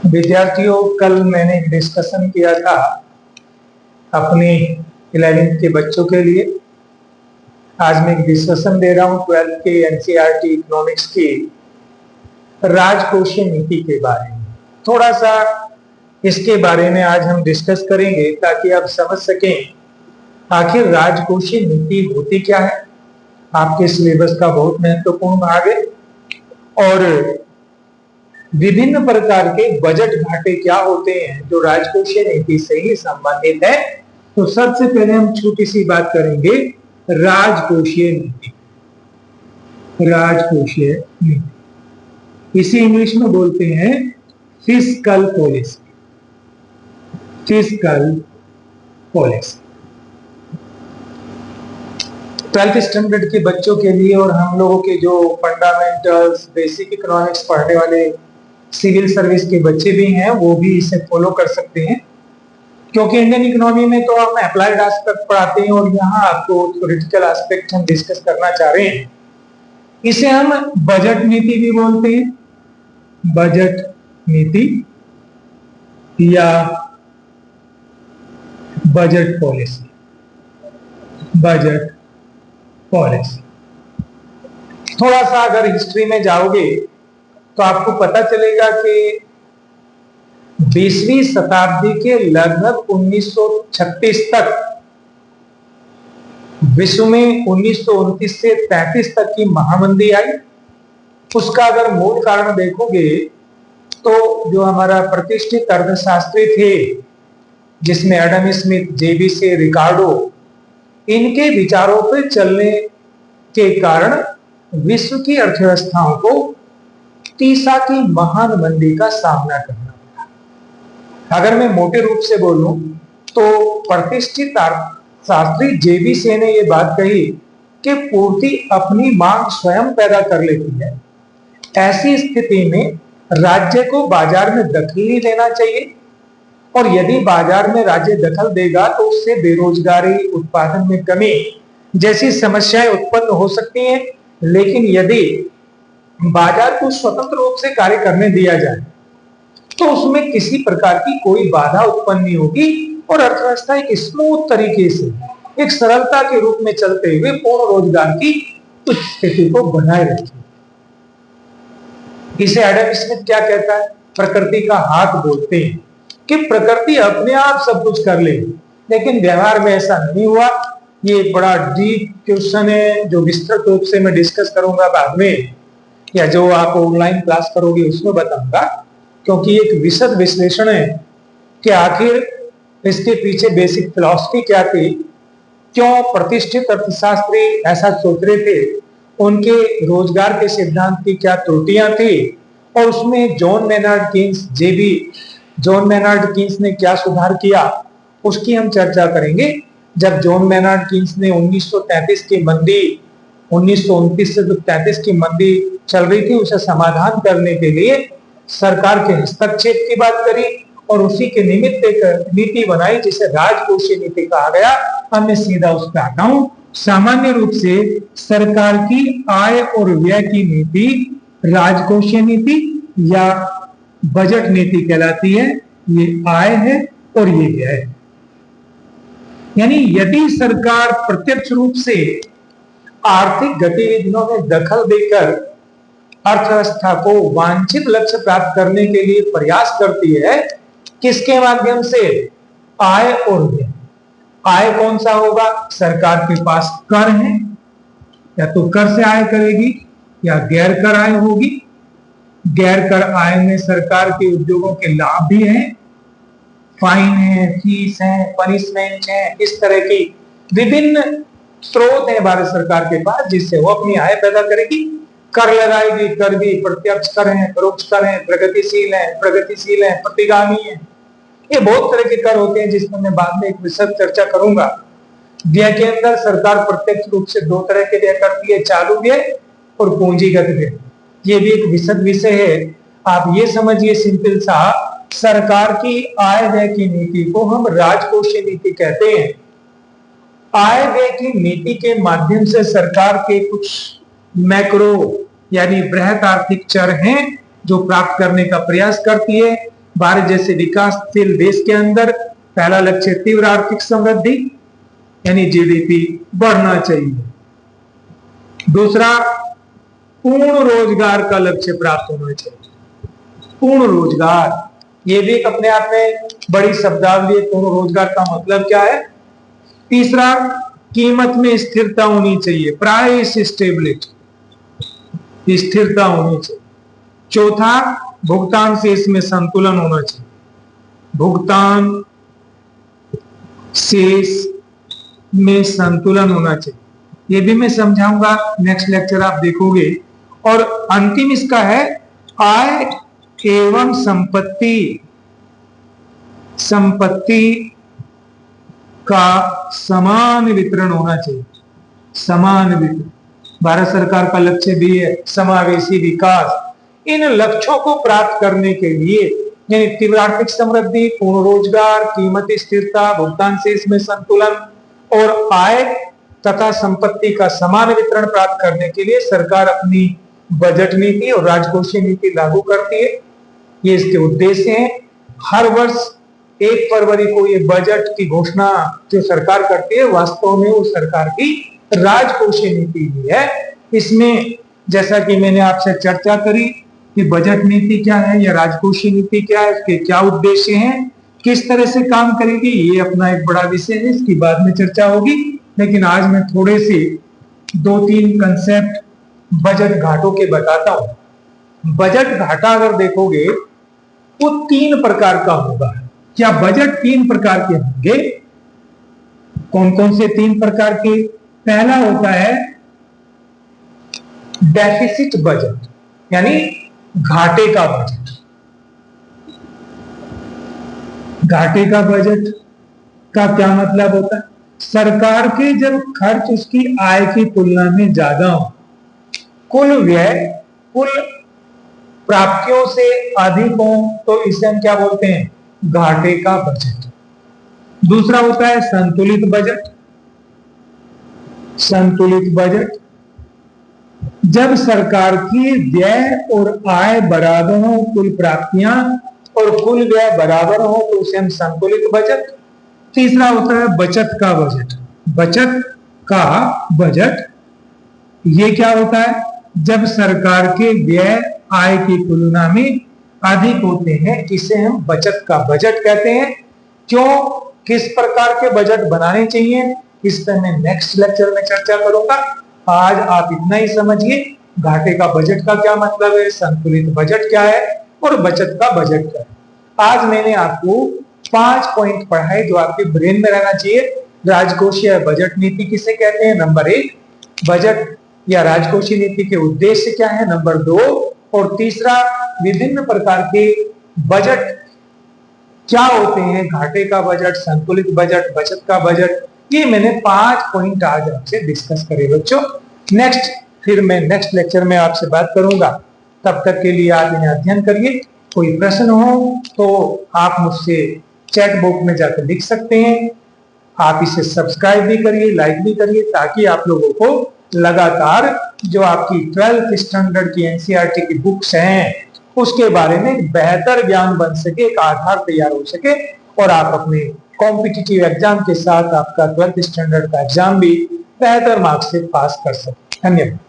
विद्यार्थियों, कल मैंने एक डिस्कशन किया था अपने 11th के बच्चों के लिए। आज मैं एक डिस्कशन दे रहा हूँ 12th के एनसीईआरटी इकोनॉमिक्स की राजकोषीय नीति के बारे में। थोड़ा सा इसके बारे में आज हम डिस्कस करेंगे ताकि आप समझ सकें आखिर राजकोषीय नीति होती क्या है। आपके सिलेबस का बहुत महत्वपूर्ण भाग है और विभिन्न प्रकार के बजट घाटे क्या होते हैं जो राजकोषीय नीति से ही संबंधित है। तो सबसे पहले हम छोटी सी बात करेंगे राजकोषीय नीति। राजकोषीय नीति इसी इंग्लिश में बोलते हैं fiscal policy. Fiscal policy 12th standard के बच्चों के लिए और हम लोगों के जो फंडामेंटल्स बेसिक इकोनॉमिक्स पढ़ने वाले सिविल सर्विस के बच्चे भी हैं वो भी इसे फॉलो कर सकते हैं, क्योंकि इंडियन इकोनॉमी में तो हम अप्लाइड एस्पेक्ट पढ़ाते हैं और यहाँ आपको थ्योरेटिकल एस्पेक्ट हम डिस्कस करना चाह रहे हैं। इसे हम बजट नीति भी बोलते हैं, बजट नीति या बजट पॉलिसी। बजट पॉलिसी थोड़ा सा अगर हिस्ट्री में जाओगे तो आपको पता चलेगा कि 20वीं शताब्दी के लगभग 1936 तक विश्व में 1929 से 33 तक की महामंदी आई। उसका अगर मूल कारण देखोगे तो जो हमारा प्रतिष्ठित अर्थशास्त्री थे जिसमें एडम स्मिथ, जेबी रिकार्डो, इनके विचारों पर चलने के कारण विश्व की अर्थव्यवस्थाओं को तीसा की महान मंदी का सामना करना पड़ा। अगर मैं मोटे रूप से बोलूं तो प्रतिष्ठित अर्थशास्त्री जेबी ने यह बात कही कि पूर्ति अपनी मांग स्वयं पैदा कर लेती है। ऐसी स्थिति में राज्य को बाजार में दखल नहीं देना चाहिए और यदि बाजार में राज्य दखल देगा तो उससे बेरोजगारी, उत्पादन में कमी जैसी समस्याएं उत्पन्न हो सकती हैं। लेकिन यदि बाजार को स्वतंत्र रूप से कार्य करने दिया जाए तो उसमें किसी प्रकार की कोई बाधा उत्पन्न नहीं होगी और अर्थव्यवस्था एक स्मूथ तरीके से, एक सरलता के रूप में चलते हुए पूर्ण रोजगार की उच्च स्थिति को बनाए रखेगी। इसे एडम स्मिथ क्या कहता है? प्रकृति का हाथ बोलते हैं कि प्रकृति अपने आप सब कुछ कर ले, लेकिन व्यवहार में ऐसा नहीं हुआ। ये एक बड़ा डीप क्वेश्चन है जो विस्तृत रूप से मैं डिस्कस करूंगा बाद में, या जो आप ऑनलाइन क्लास करोगे उसमें बताऊंगा, क्योंकि एक विशद विश्लेषण है कि आखिर इसके पीछे बेसिक फिलॉसफी क्या थी, क्यों प्रतिष्ठित अर्थशास्त्री ऐसा सोच रहे थे, उनके रोजगार के सिद्धांत की क्या त्रुटियां थी और उसमें जॉन मेनार्ड कीन्स ने क्या सुधार किया, उसकी हम चर्चा करेंगे। जब जॉन मेनार्ड कीन्स ने 1933 की मंदी, 1929 से 33 की मंदी चल रही थी, उसे समाधान करने के लिए सरकार के हस्तक्षेप की बात करी और उसी के निमित्त एक नीति बनाई जिसे राजकोषीय नीति कहा गया। अब मैं सीधा उस पर आता हूं। सामान्य रूप से सरकार की आय और व्यय की नीति राजकोषीय नीति या बजट नीति कहलाती है। ये आय है और ये व्यय है। यानी यदि सरकार प्रत्यक्ष रूप से आर्थिक गतिविधियों में दखल देकर अर्थव्यवस्था को वांछित लक्ष्य प्राप्त करने के लिए प्रयास करती है, किसके माध्यम से? आय और व्यय। आय कौन सा होगा? सरकार के पास कर है, या तो कर से आय करेगी या गैर कर आय होगी। गैर कर आय में सरकार के उद्योगों के लाभ भी हैं, फाइन है, फीस है, पनिशमेंट है, इस तरह की विभिन्न स्रोत है भारत सरकार के पास जिससे वो अपनी आय पैदा करेगी। कर लगाएगी, कर भी प्रत्यक्ष कर है, परोक्ष कर है, प्रगतिशील है, प्रतिगामी है। ये बहुत तरह के कर होते हैं जिसमें मैं बाद में एक विशद चर्चा करूंगा। व्यय के अंदर सरकार प्रत्यक्ष रूप से दो तरह के व्यय करती है, चालू व्यय और पूंजीगत व्यय। ये भी एक विशद विषय है। आप ये समझिए सिंपल सा, सरकार की आय व्यय की नीति को हम राजकोषीय नीति कहते हैं। आय व्यय की नीति के माध्यम से सरकार के कुछ मैक्रो यानी बृहत आर्थिक चर हैं जो प्राप्त करने का प्रयास करती है, भारत जैसे विकासशील देश के अंदर पहला लक्ष्य तीव्र आर्थिक समृद्धि यानी जीडीपी बढ़ना चाहिए। दूसरा, पूर्ण रोजगार का लक्ष्य प्राप्त होना चाहिए। पूर्ण रोजगार, ये भी एक अपने आप में बड़ी शब्दावली है। पूर्ण रोजगार का मतलब क्या है? तीसरा, कीमत में स्थिरता होनी चाहिए, प्राइस स्टेबिलिटी, स्थिरता होनी चाहिए। चौथा, भुगतान शेष में संतुलन होना चाहिए, भुगतान शेष में संतुलन होना चाहिए। ये भी मैं समझाऊंगा, नेक्स्ट लेक्चर आप देखोगे। और अंतिम इसका है आय एवं संपत्ति, संपत्ति का समान वितरण होना चाहिए, समान वितरण। भारत सरकार का लक्ष्य भी है समावेशी विकास। इन लक्ष्यों को प्राप्त करने के लिए यानी तीव्र आर्थिक समृद्धि, पूर्ण रोजगार, कीमत स्थिरता, भुगतान शेष में संतुलन और आय तथा संपत्ति का समान वितरण प्राप्त करने के लिए सरकार अपनी बजट नीति और राजकोषीय नीति लागू करती है। ये इसके उद्देश्य हैं। हर वर्ष 1 फरवरी को ये बजट की घोषणा जो सरकार करती है, वास्तव में वो सरकार की राजकोषीय नीति ही है। इसमें जैसा कि मैंने आपसे चर्चा करी कि बजट नीति क्या है या राजकोषीय नीति क्या है, उसके क्या उद्देश्य हैं, किस तरह से काम करेगी, ये अपना एक बड़ा विषय है, इसकी बाद में चर्चा होगी। लेकिन आज मैं थोड़े से 2-3 कंसेप्ट बजट घाटों के बताता हूं। बजट घाटा अगर देखोगे वो 3 प्रकार का होगा। क्या बजट 3 प्रकार के होंगे? कौन कौन से 3 प्रकार के? पहला होता है डेफिसिट बजट यानी घाटे का बजट। घाटे का बजट का क्या मतलब होता है? सरकार के जब खर्च उसकी आय की तुलना में ज्यादा हो, कुल व्यय कुल प्राप्तियों से अधिक हो, तो इसे हम क्या बोलते हैं? घाटे का बजट। दूसरा होता है संतुलित बजट। संतुलित बजट जब सरकार की व्यय और आय बराबर हो, कुल प्राप्तियां और कुल व्यय बराबर हो, तो उसे हम संतुलित बजट। तीसरा होता है बचत का बजट। बचत का बजट ये क्या होता है? जब सरकार के व्यय आय की तुलना में अधिक होते हैं, इसे हम बचत का बजट कहते हैं। क्यों, किस प्रकार के बजट बनाने चाहिए, इस पर मैं नेक्स्ट लेक्चर में चर्चा करूंगा। आज आप इतना ही समझिए, घाटे का बजट का क्या मतलब है, संतुलित बजट क्या है और बचत का बजट क्या है। आज मैंने आपको 5 पॉइंट पढ़ाए जो आपके ब्रेन में रहना चाहिए। राजकोषीय बजट नीति किसे कहते हैं? नंबर 1, बजट या राजकोषीय नीति के उद्देश्य क्या है? नंबर 2, और तीसरा, विभिन्न प्रकार के बजट क्या होते हैं? घाटे का बजट, संतुलित बजट, बचत का बजट। ये मैंने 5 पॉइंट आज आपसे डिस्कस करे बच्चों। फिर मैं नेक्स्ट लेक्चर में आपसे बात करूंगा। तब तक के लिए आप इन्हें अध्ययन करिए। कोई प्रश्न हो तो आप मुझसे चैट बॉक्स में जाकर लिख सकते हैं। आप इसे सब्सक्राइब भी करिए, लाइक भी करिए, ताकि आप लोगों को लगातार जो आपकी 12th स्टैंडर्ड की एनसीईआरटी की बुक्स हैं उसके बारे में बेहतर ज्ञान बन सके, एक आधार तैयार हो सके और आप अपने कॉम्पिटिटिव एग्जाम के साथ आपका 12th स्टैंडर्ड का एग्जाम भी बेहतर मार्क्स से पास कर सके। धन्यवाद।